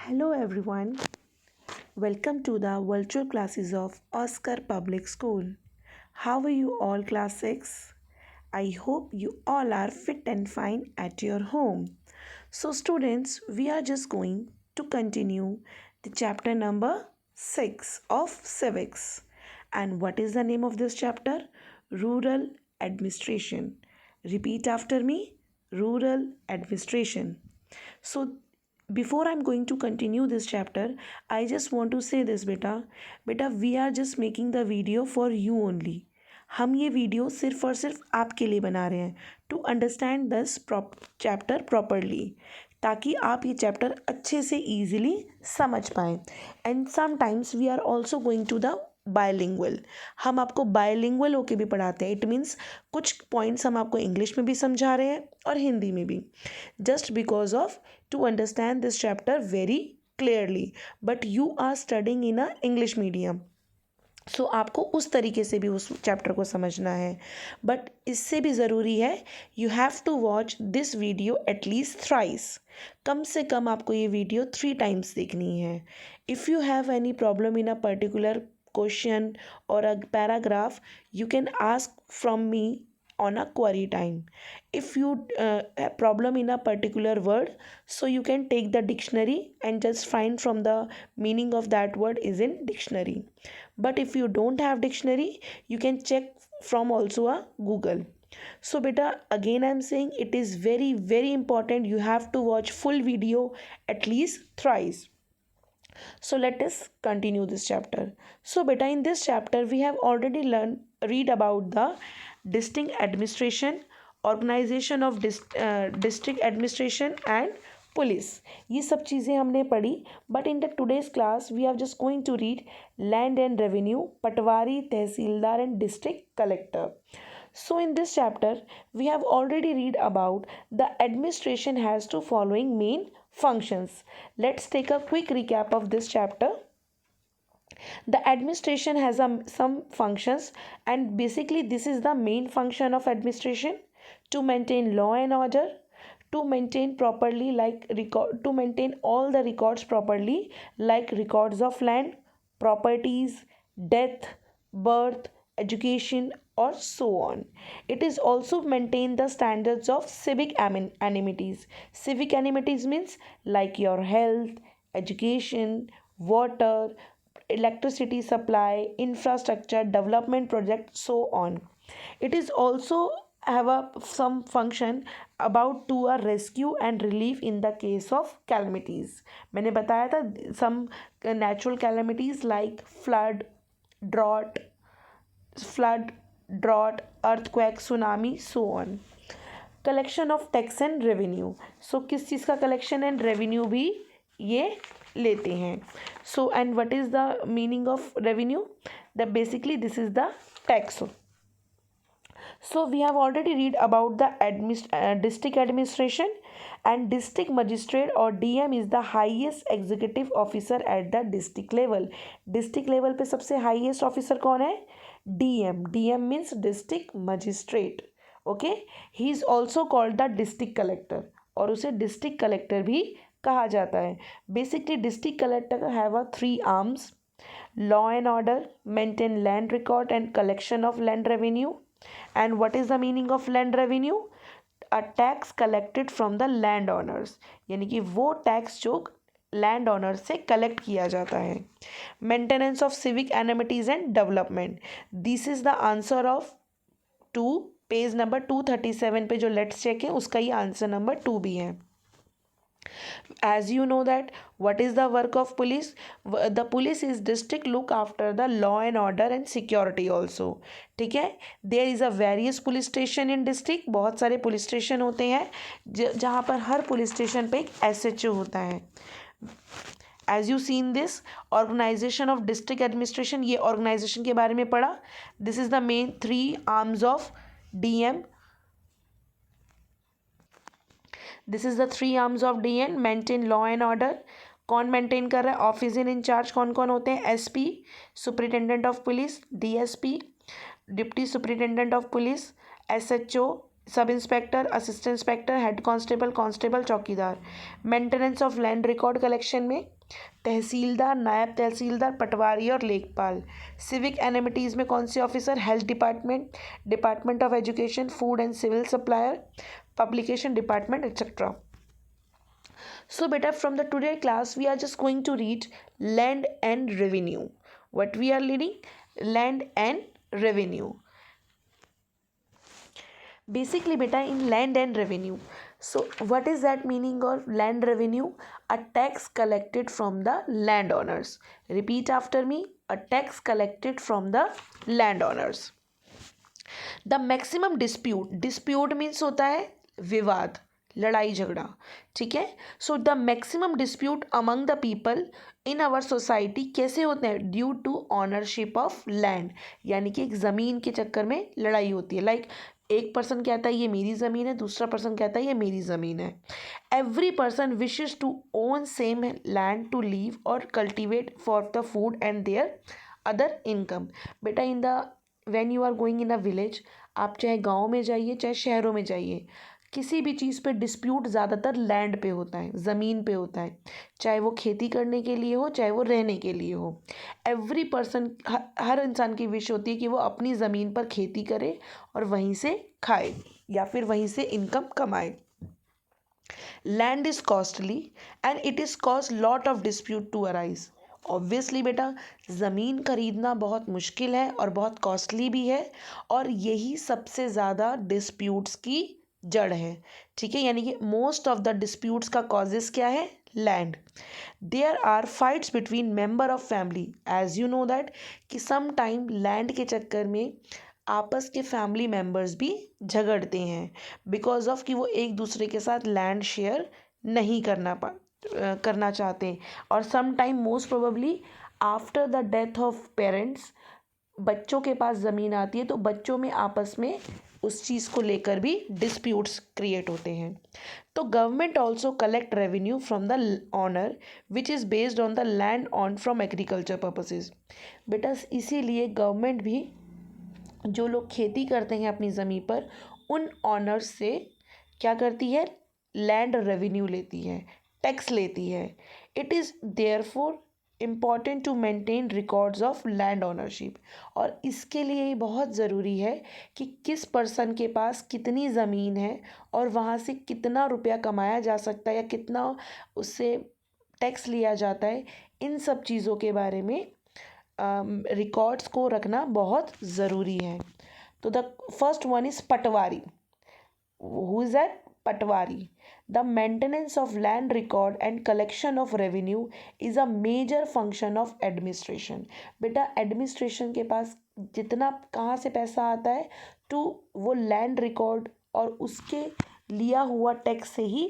Hello everyone, welcome to the virtual classes of Oscar Public School. How are you all, class 6? I hope you all are fit and fine at your home. So, students, we are just going to continue the chapter number 6 of civics. And what is the name of this chapter? Rural administration. Repeat after me, rural administration. So, before I'm going to continue this chapter, I just want to say this, beta we are just making the video for you only. हम ये video सिर्फ और सिर्फ आपके लिए बना रहे हैं to understand this chapter properly, ताकि आप ये चैप्टर अच्छे से ईजिली समझ पाएँ. And sometimes we are also going to the bilingual. हम आपको बायलिंगुअल होके भी पढ़ाते हैं. इट मीन्स कुछ पॉइंट्स हम आपको इंग्लिश में भी समझा रहे हैं और हिंदी में भी, just because of to understand this chapter very clearly. But you are studying in a English medium, सो आपको उस तरीके से भी उस चैप्टर को समझना है. बट इससे भी ज़रूरी है you have to watch this video at least thrice. कम से कम आपको ये वीडियो 3 टाइम्स देखनी है. If you have any problem in a particular question और a paragraph, you can ask from me on a query time. If you have problem in a particular word, so you can take the dictionary and just find from the meaning of that word is in dictionary. But if you don't have dictionary, you can check from also a Google. So beta, again I'm saying it is very very important you have to watch full video at least thrice. So let us continue this chapter. So beta, in this chapter we have already read about the district administration, organization of district administration and police. ये सब चीज़ें हमने पढ़ी. But in the today's class we are just going to read land and revenue, patwari, tehsildar and district collector. So in this chapter we have already read about the administration has two following main functions. Let's take a quick recap of this chapter. The administration has some functions, and basically this is the main function of administration: to maintain law and order, to maintain properly like to maintain all the records properly, like records of land, properties, death, birth, education, or so on. It is also maintain the standards of civic amenities. Civic amenities means like your health, education, water, electricity supply, infrastructure, development project, so on. It is also have some function about to a rescue and relief in the case of calamities. मैंने बताया था some natural calamities like drought, earthquake, tsunami, so on. Collection of tax and revenue. So किस चीज़ का collection and revenue भी ये लेते हैं. So and what is the meaning of revenue? That basically this is the tax. So we have already read about the district administration, and district magistrate or DM is the highest executive officer at the district level. District level पे सबसे highest officer कौन है? DM. DM means district magistrate. Okay, he is also called the district collector, और उसे district collector भी कहा जाता है. Basically district collector have a 3 arms: law and order, maintain land record and collection of land revenue. And what is the meaning of land revenue? A tax collected from the land owners, यानी कि वो tax जो land owner से collect किया जाता है. Maintenance of civic amenities and development. This is the answer of 2, page number 237 पे जो लेट्स चेक है उसका ये आंसर नंबर 2 भी है. As you know that what is the work of police? The police is district look after the law and order and security also. ठीक है. There is a various police station in district. बहुत सारे police station होते हैं जहाँ पर हर police station पे एक SHO होता है. As you seen this organization of district administration, ये organization के बारे में पढ़ा. This is the main 3 arms of DM. This is the 3 arms of DN. Maintain law and order. कौन मेंटेन कर रहा है? ऑफिसर इन चार्ज कौन कौन होते हैं? SP, superintendent of police, DSP, deputy superintendent of police, SHO, sub inspector, assistant inspector, head constable, constable, चौकीदार। Maintenance of land record collection में तहसीलदार, नायब तहसीलदार, पटवारी और लेखपाल। सिविक एनिमिटीज़ में कौन से officer? Health department, department of education, food and civil supplier, publication department, etcetera. So beta, from the today class we are just going to read land and revenue. What we are reading? Land and revenue. Basically beta, in land and revenue, so what is that meaning of land revenue? A tax collected from the landowners. Repeat after me. A tax collected from the landowners. The maximum dispute, dispute means होता है विवाद, लड़ाई झगड़ा, ठीक है. So the maximum dispute among the people in our society कैसे होते हैं? Due to ownership of land, यानी कि एक ज़मीन के चक्कर में लड़ाई होती है. लाइक एक पर्सन कहता है ये मेरी ज़मीन है, दूसरा पर्सन कहता है ये मेरी ज़मीन है. Every person wishes to own same land to live और cultivate for the food and their other income. बेटा in the when you are going in a village, आप चाहे गांव में जाइए चाहे शहरों में जाइए, किसी भी चीज़ पे डिस्प्यूट ज़्यादातर लैंड पे होता है, ज़मीन पे होता है. चाहे वो खेती करने के लिए हो, चाहे वो रहने के लिए हो. एवरी पर्सन, हर इंसान की विश होती है कि वो अपनी ज़मीन पर खेती करे और वहीं से खाए या फिर वहीं से इनकम कमाए. Land is costly and it is cause lot of dispute to arise. Obviously बेटा, ज़मीन खरीदना बहुत मुश्किल है और बहुत कॉस्टली भी है, और यही सबसे ज़्यादा डिस्प्यूट्स की जड़ है, ठीक है. यानी कि मोस्ट ऑफ द डिस्प्यूट्स का कॉजेस क्या है? Land. There are fights between member of family, as you know that कि सम टाइम लैंड के चक्कर में आपस के फैमिली मेंबर्स भी झगड़ते हैं, बिकॉज ऑफ कि वो एक दूसरे के साथ लैंड शेयर नहीं करना चाहते. और some time most probably after the death of parents बच्चों के पास ज़मीन आती है, तो बच्चों में आपस में उस चीज़ को लेकर भी डिस्प्यूट्स क्रिएट होते हैं. तो government also collect revenue from the owner which is based on the land on from agriculture purposes. बेटा इसीलिए गवर्नमेंट भी जो लोग खेती करते हैं अपनी ज़मीन पर, उन ऑनर्स से क्या करती है? लैंड रेवेन्यू लेती है, टैक्स लेती है. It is therefore important to maintain records of land ownership. और इसके लिए ही बहुत ज़रूरी है कि किस पर्सन के पास कितनी ज़मीन है और वहाँ से कितना रुपया कमाया जा सकता है या कितना उससे टैक्स लिया जाता है. इन सब चीज़ों के बारे में रिकॉर्ड्स को रखना बहुत ज़रूरी है. तो the first one is Patwari. Who is that? Patwari. The maintenance of land record and collection of revenue is a major function of administration. बेटा एडमिनिस्ट्रेशन के पास जितना कहाँ से पैसा आता है, तो वो लैंड रिकॉर्ड और उसके लिया हुआ टैक्स से ही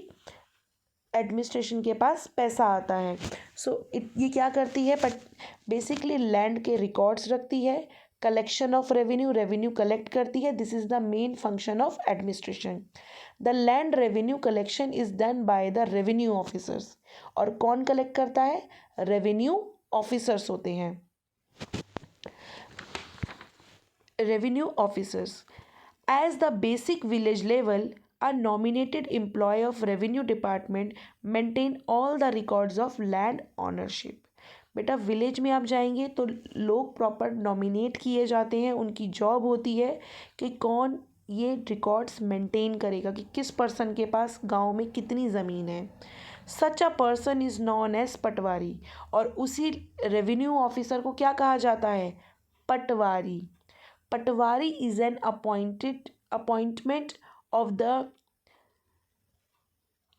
एडमिनिस्ट्रेशन के पास पैसा आता है. सो ये क्या करती है? बेसिकली लैंड के रिकॉर्ड्स रखती है, collection of revenue, revenue collect करती है. This is the main function of administration. The land revenue collection is done by the revenue officers. और कौन कलेक्ट करता है? रेवेन्यू ऑफिसर्स होते हैं. Revenue officers as the basic village level a nominated employee of revenue department maintain all the records of land ownership. बेटा village में आप जाएंगे तो लोग प्रॉपर नॉमिनेट किए जाते हैं, उनकी जॉब होती है कि कौन ये रिकॉर्ड्स मेंटेन करेगा कि किस पर्सन के पास गांव में कितनी ज़मीन है. Such a person is known as patwari. और उसी रेवेन्यू ऑफिसर को क्या कहा जाता है? Patwari. Patwari is an appointment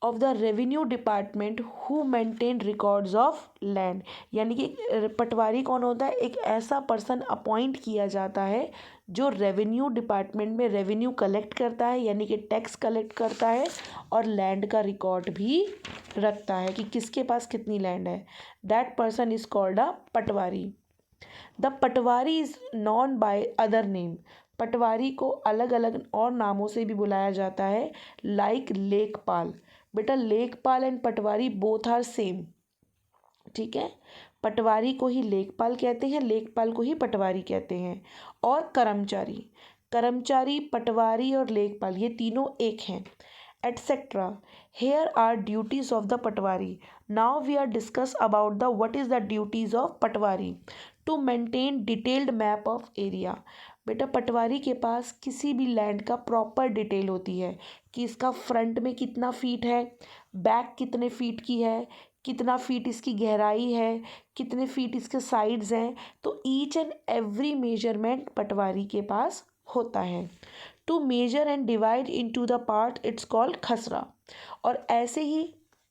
of the revenue department who maintain records of land. यानी कि पटवारी कौन होता है? एक ऐसा पर्सन अपॉइंट किया जाता है जो रेवेन्यू डिपार्टमेंट में रेवेन्यू कलेक्ट करता है, यानी कि टैक्स कलेक्ट करता है और लैंड का रिकॉर्ड भी रखता है कि किसके पास कितनी लैंड है. That person is called a patwari. The patwari is known by other name. Patwari को अलग अलग और नामों से भी बुलाया जाता है, लाइक लेखपाल. बेटा lekhpal and patwari both are same, ठीक है. पटवारी को ही लेखपाल कहते हैं, लेखपाल को ही पटवारी कहते हैं. और कर्मचारी, कर्मचारी, पटवारी और लेखपाल ये तीनों एक हैं, etcetera. Here are duties of the patwari. Now we are discuss about the what is the duties of patwari. To maintain detailed map of area. बेटा पटवारी के पास किसी भी लैंड का प्रॉपर डिटेल होती है कि इसका फ्रंट में कितना फीट है, बैक कितने फीट की है, कितना फीट इसकी गहराई है, कितने फीट इसके साइड्स हैं. तो each and every measurement patwari के पास होता है. To measure and divide into the part it's called khasra. और ऐसे ही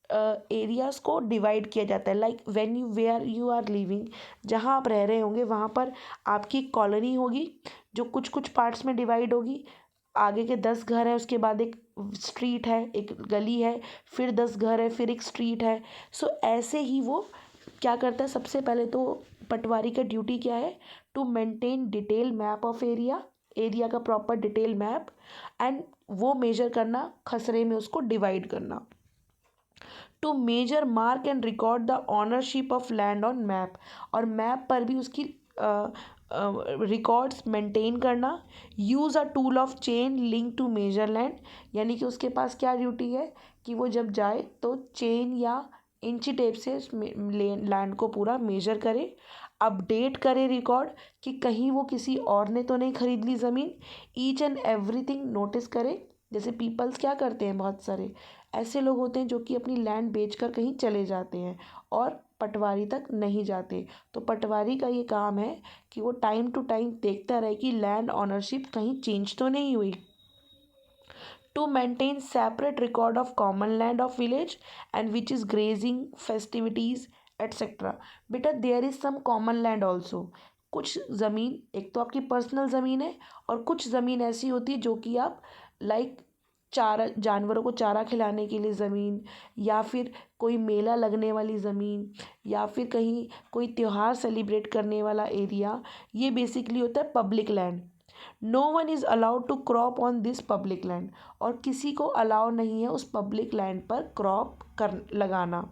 एरियाज़ को डिवाइड किया जाता है. Like when you where you are living, जहाँ आप रह रहे होंगे वहाँ पर आपकी कॉलोनी होगी जो कुछ कुछ पार्ट्स में डिवाइड होगी. आगे के 10 घर है, उसके बाद एक स्ट्रीट है, एक गली है, फिर 10 घर है, फिर एक स्ट्रीट है. सो ऐसे ही वो क्या करता है, सबसे पहले तो पटवारी का ड्यूटी क्या है, to maintain detail map of area, area का प्रॉपर डिटेल मैप, एंड वो मेजर करना, खसरे में उसको डिवाइड करना. To measure, mark and record the ownership of land on map, और मैप पर भी उसकी रिकॉर्ड्स मेंटेन करना. Use a tool of chain link to measure land, यानी कि उसके पास क्या ड्यूटी है कि वो जब जाए तो चेन या इंची टेप से लैंड को पूरा मेजर करे. अपडेट करे रिकॉर्ड कि कहीं वो किसी और ने तो नहीं खरीद ली ज़मीन. ईच एंड एवरीथिंग नोटिस करे. जैसे पीपल्स क्या करते हैं, बहुत सारे ऐसे लोग होते हैं जो कि अपनी लैंड बेचकर कहीं चले जाते हैं और पटवारी तक नहीं जाते. तो पटवारी का ये काम है कि वो टाइम टू टाइम देखता रहे कि लैंड ऑनरशिप कहीं चेंज तो नहीं हुई. To maintain separate record of common land of village and which is grazing festivities etcetera. बेटा there is some common land also. कुछ ज़मीन, एक तो आपकी पर्सनल ज़मीन है और कुछ ज़मीन ऐसी होती है जो कि आप लाइक चारा, जानवरों को चारा खिलाने के लिए ज़मीन, या फिर कोई मेला लगने वाली ज़मीन, या फिर कहीं कोई त्यौहार सेलिब्रेट करने वाला एरिया, ये बेसिकली होता है public land. No one is allowed to crop on this public land, और किसी को अलाउ नहीं है उस पब्लिक लैंड पर क्रॉप कर लगाना.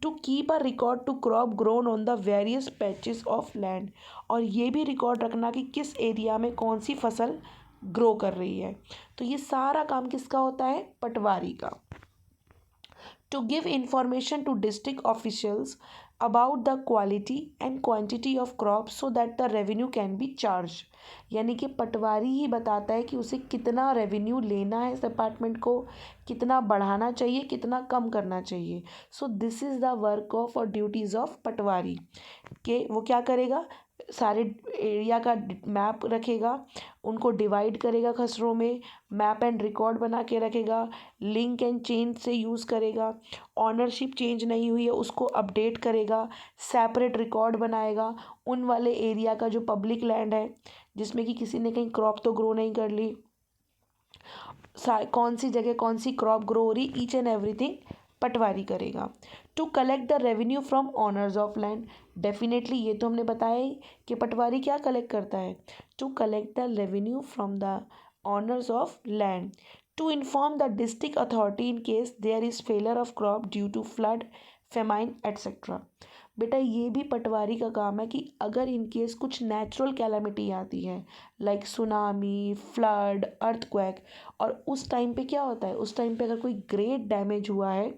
To keep a record to crop grown on the various patches of land, और ये भी रिकॉर्ड रखना कि किस एरिया में कौन सी फसल ग्रो कर रही है. तो ये सारा काम किसका होता है, पटवारी का. To give information to district officials about the quality and quantity of crop so that the revenue can be charge, यानी कि पटवारी ही बताता है कि उसे कितना रेवेन्यू लेना है इस डिपार्टमेंट को, कितना बढ़ाना चाहिए, कितना कम करना चाहिए. So this is the work of और ड्यूटीज़ ऑफ पटवारी. कि वो क्या करेगा, सारे एरिया का मैप रखेगा, उनको डिवाइड करेगा खसरों में, मैप एंड रिकॉर्ड बना के रखेगा, लिंक एंड चेंज से यूज़ करेगा, ऑनरशिप चेंज नहीं हुई है उसको अपडेट करेगा, सेपरेट रिकॉर्ड बनाएगा उन वाले एरिया का जो पब्लिक लैंड है जिसमें कि किसी ने कहीं क्रॉप तो ग्रो नहीं कर ली, कौन सी जगह कौन सी क्रॉप ग्रो हो रही, ईच एंड एवरीथिंग पटवारी करेगा. To collect the revenue from owners of land, definitely ये तो हमने बताया ही कि पटवारी क्या कलेक्ट करता है, to collect the revenue from the owners of land. To inform the district authority in case there is failure of crop due to flood, famine etcetera. बेटा ये भी पटवारी का काम है कि अगर इन केस कुछ नेचुरल कैलामिटी आती है लाइक सुनामी, फ्लड, अर्थक्वेक, और उस टाइम पे क्या होता है, उस टाइम पे अगर कोई ग्रेट डैमेज हुआ है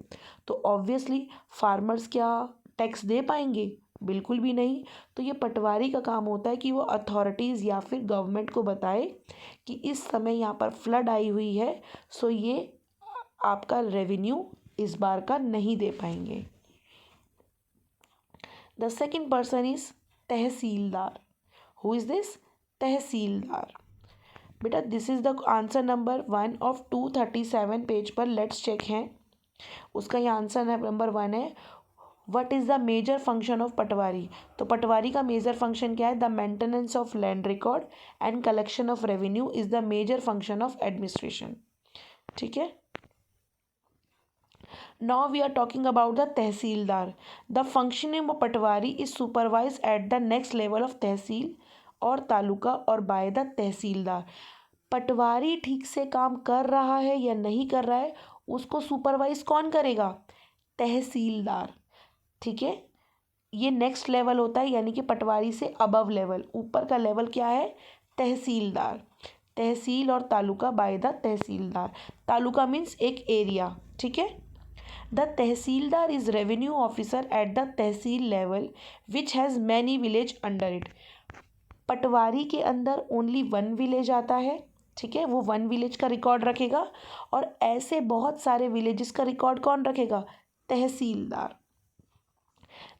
तो ऑब्वियसली फार्मर्स क्या टैक्स दे पाएंगे, बिल्कुल भी नहीं. तो ये पटवारी का काम होता है कि वो अथॉरिटीज़ या फिर गवर्नमेंट को बताए कि इस समय यहाँ पर फ्लड आई हुई है, सो ये आपका रेवेन्यू इस बार का नहीं दे पाएंगे. The second person is tehsildar. Who is this? तहसीलदार. बेटा this is the answer number 1 of 237 page पर. लेट्स चेक हैं उसका. ये आंसर नंबर 1 है. What is the major function of patwari. तो पटवारी का मेजर फंक्शन क्या है, the maintenance of land record and collection of revenue is the major function of administration. ठीक है. Now we are talking about the tehsildar. The functioning of Patwari is supervised at the next level of तहसील और तालुका और by the तहसीलदार. पटवारी ठीक से काम कर रहा है या नहीं कर रहा है उसको सुपरवाइज कौन करेगा, तहसीलदार. ठीक है. ये नेक्स्ट लेवल होता है, यानी कि पटवारी से अबव लेवल, ऊपर का लेवल क्या है, तहसीलदार. तहसील और taluka by the tehsildar. Taluka means एक एरिया, ठीक है। The tehsildar is revenue officer at the tehsil level which has many village under it. Patwari के अंदर ओनली वन विलेज आता है, ठीक है, वो वन विलेज का रिकॉर्ड रखेगा। और ऐसे बहुत सारे विलेजेस का रिकॉर्ड कौन रखेगा? Tehsildar.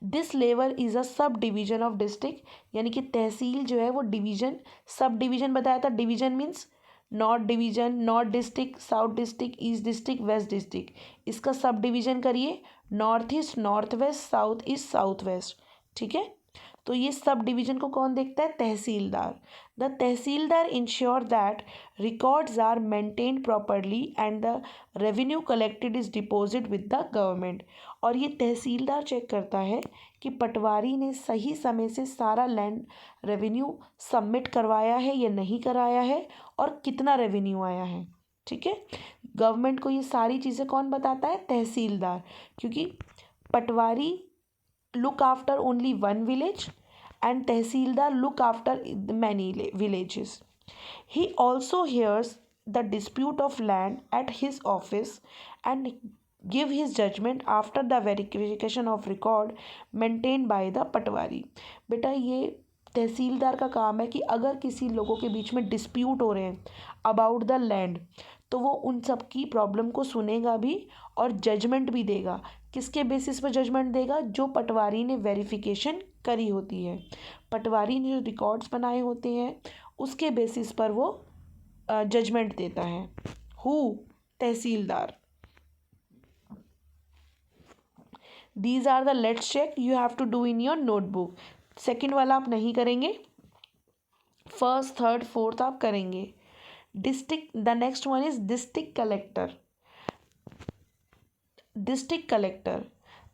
This level is a sub division of district, यानी कि तहसील जो है वो डिवीजन, सब डिवीजन बताया था। Division means north division, north district, south district, east district, waste district. इसका सब डिवीजन करिए, north east, north west, south east, south west, ठीक है। तो ये सब डिवीजन को कौन देखता है? Tehsildar. The tehsildar ensure that records are maintained properly and the revenue collected is deposit with the government. और ये तहसीलदार चेक करता है कि पटवारी ने सही समय से सारा लैंड रेवेन्यू सबमिट करवाया है या नहीं कराया है, और कितना रेवेन्यू आया है, ठीक है। गवर्नमेंट को ये सारी चीज़ें कौन बताता है? तहसीलदार। क्योंकि पटवारी look after only one village and Tehsildar look after many villages. He also hears the dispute of land at his office and give his judgment after the verification of record maintained by the पटवारी। बेटा ये तहसीलदार का काम है कि अगर किसी लोगों के बीच में डिस्प्यूट हो रहे हैं अबाउट द लैंड, तो वो उन सब की प्रॉब्लम को सुनेगा भी और जजमेंट भी देगा। किसके बेसिस पर जजमेंट देगा? जो पटवारी ने वेरिफिकेशन करी होती है, पटवारी ने जो रिकॉर्ड्स बनाए होते हैं उसके बेसिस पर वो जजमेंट देता है। Who? Tehsildar. These are the let's check you have to do in your notebook. Second वाला आप नहीं करेंगे, फर्स्ट, थर्ड, फोर्थ आप करेंगे। District, the next one is district collector. District collector,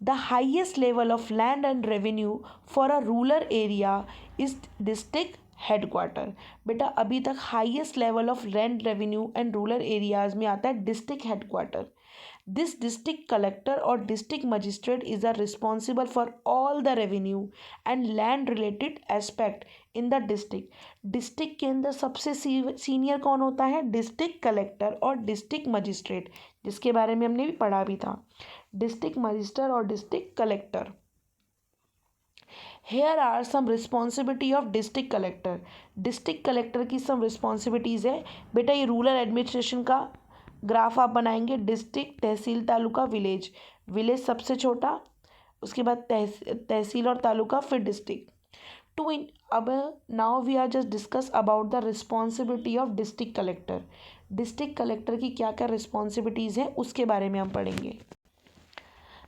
the highest level of land and revenue for a rural area is district headquarter। बेटा अभी तक highest level of land revenue and rural areas में आता है district headquarter. This district collector और district magistrate is are responsible for all the revenue and land related aspect in the district. District के अंदर सबसे सीनियर कौन होता है? डिस्ट्रिक्ट कलेक्टर और डिस्ट्रिक्ट मजिस्ट्रेट, जिसके बारे में हमने भी पढ़ा भी था। डिस्ट्रिक्ट मजिस्ट्रेट और district collector. Here are some responsibility of district collector. District collector की सम रिस्पॉन्सिबिलिटीज़ है। बेटा ये रूरल एडमिनिस्ट्रेशन का ग्राफ आप बनाएंगे। डिस्ट्रिक्ट, तहसील, तालुका, विलेज। विलेज सबसे छोटा, उसके बाद तहसील और तालुका, फिर डिस्ट्रिक्ट। टू इन अब now we are just discuss about the responsibility of district collector. District collector की क्या क्या रिस्पॉन्सिबिलिटीज़ हैं उसके बारे में हम पढ़ेंगे।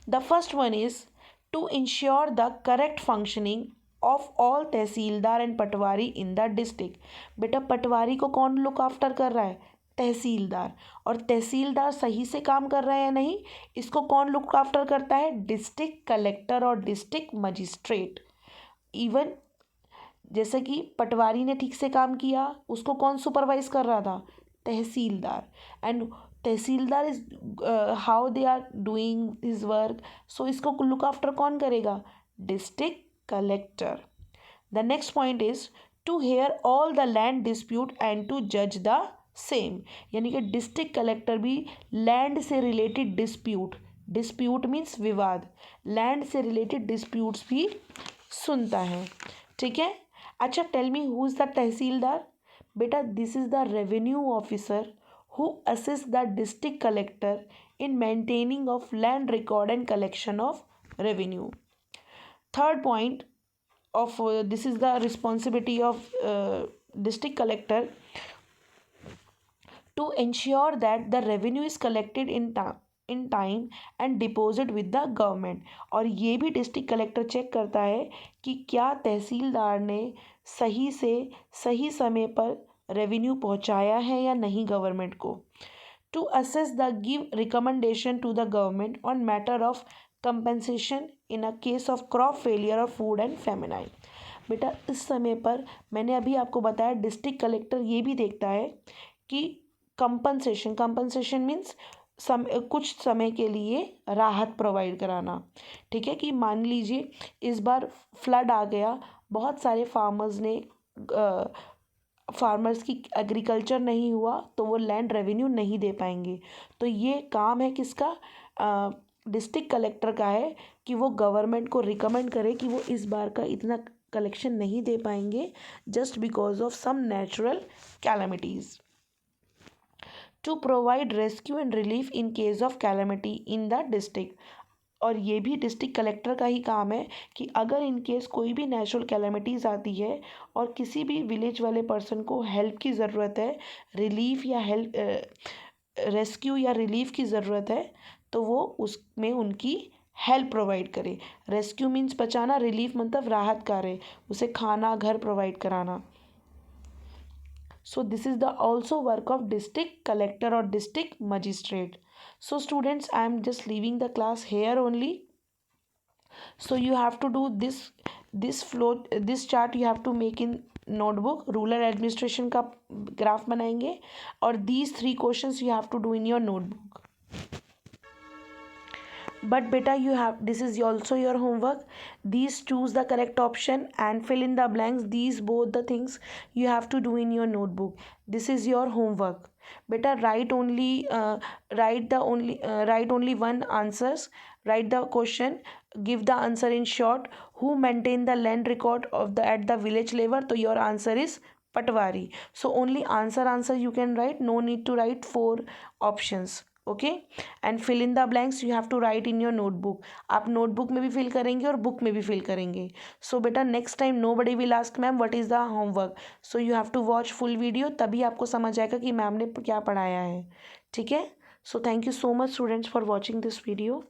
The first one is to ensure the correct functioning of all tehsildar and patwari in the district. बेटा पटवारी को कौन लुक आफ्टर कर रहा है? तहसीलदार। और तहसीलदार सही से काम कर रहा है या नहीं, इसको कौन लुक आफ्टर करता है? डिस्ट्रिक्ट कलेक्टर और डिस्ट्रिक्ट मजिस्ट्रेट। इवन जैसे कि पटवारी ने ठीक से काम किया, उसको कौन सुपरवाइज कर रहा था? Tehsildar. And tehsildar is how they are doing his work, so इसको लुक आफ्टर कौन करेगा? District collector. The next point is to hear all the land dispute and to जज द सेम। यानी कि डिस्ट्रिक्ट कलेक्टर भी लैंड से रिलेटेड डिस्प्यूट, डिस्प्यूट मीन्स विवाद, land से रिलेटेड डिस्प्यूट्स भी सुनता है, ठीक है। अच्छा, tell me who is the tehsildar? बेटा this is the revenue officer who assists the district collector in maintaining of land record and collection of revenue. Third point of this is the responsibility of district collector to ensure that the revenue is collected in time and deposit with the government। और ये भी district collector check करता है कि क्या तहसीलदार ने सही से सही समय पर रेवेन्यू पहुंचाया है या नहीं गवर्नमेंट को। To assess the give recommendation to the government on matter of compensation in a case of crop failure और फूड एंड फेमिनाइन। बेटा इस समय पर मैंने अभी आपको बताया डिस्ट्रिक्ट कलेक्टर ये भी देखता है कि कंपनसेशन, कंपनसेशन मीन्स कुछ समय के लिए राहत प्रोवाइड कराना, ठीक है। कि मान लीजिए इस बार फ्लड आ गया, बहुत सारे फार्मर्स ने फार्मर्स की एग्रीकल्चर नहीं हुआ तो वो लैंड रेवेन्यू नहीं दे पाएंगे। तो ये काम है किसका, डिस्ट्रिक्ट कलेक्टर का है कि वो गवर्नमेंट को रिकमेंड करे कि वो इस बार का इतना कलेक्शन नहीं दे पाएंगे just because of some natural calamities. To provide rescue and relief in case of calamity in the district, और ये भी डिस्ट्रिक्ट कलेक्टर का ही काम है कि अगर इन केस कोई भी नेचुरल कैलेमिटीज़ आती है और किसी भी विलेज वाले पर्सन को हेल्प की ज़रूरत है, रिलीफ या हेल्प रेस्क्यू या रिलीफ की ज़रूरत है, तो वो उसमें उनकी हेल्प प्रोवाइड करे। रेस्क्यू मीन्स बचाना, रिलीफ मतलब राहत कार्य, उसे खाना घर प्रोवाइड कराना। So this is the also work of district collector or district magistrate. So students, I am just leaving the class here only. So you have to do this chart you have to make in notebook. Rural administration का graph बनाएंगे और these 3 questions you have to do in your notebook. But beta, you have, this is also your homework. These choose the correct option and fill in the blanks. These both the things you have to do in your notebook. This is your homework. Beta, write only one answers. Write the question, give the answer in short. Who maintain the land record of the at the village level? So your answer is Patwari. So only answer you can write. No need to write 4 options. Okay, and fill in the blanks you have to write in your notebook. आप notebook में भी fill करेंगे और book में भी fill करेंगे। So बेटा next time nobody will ask ma'am what is the homework, so you have to watch full video, तभी आपको समझ आएगा कि मैम ने क्या पढ़ाया है। ठीक है, so thank you so much students for watching this video.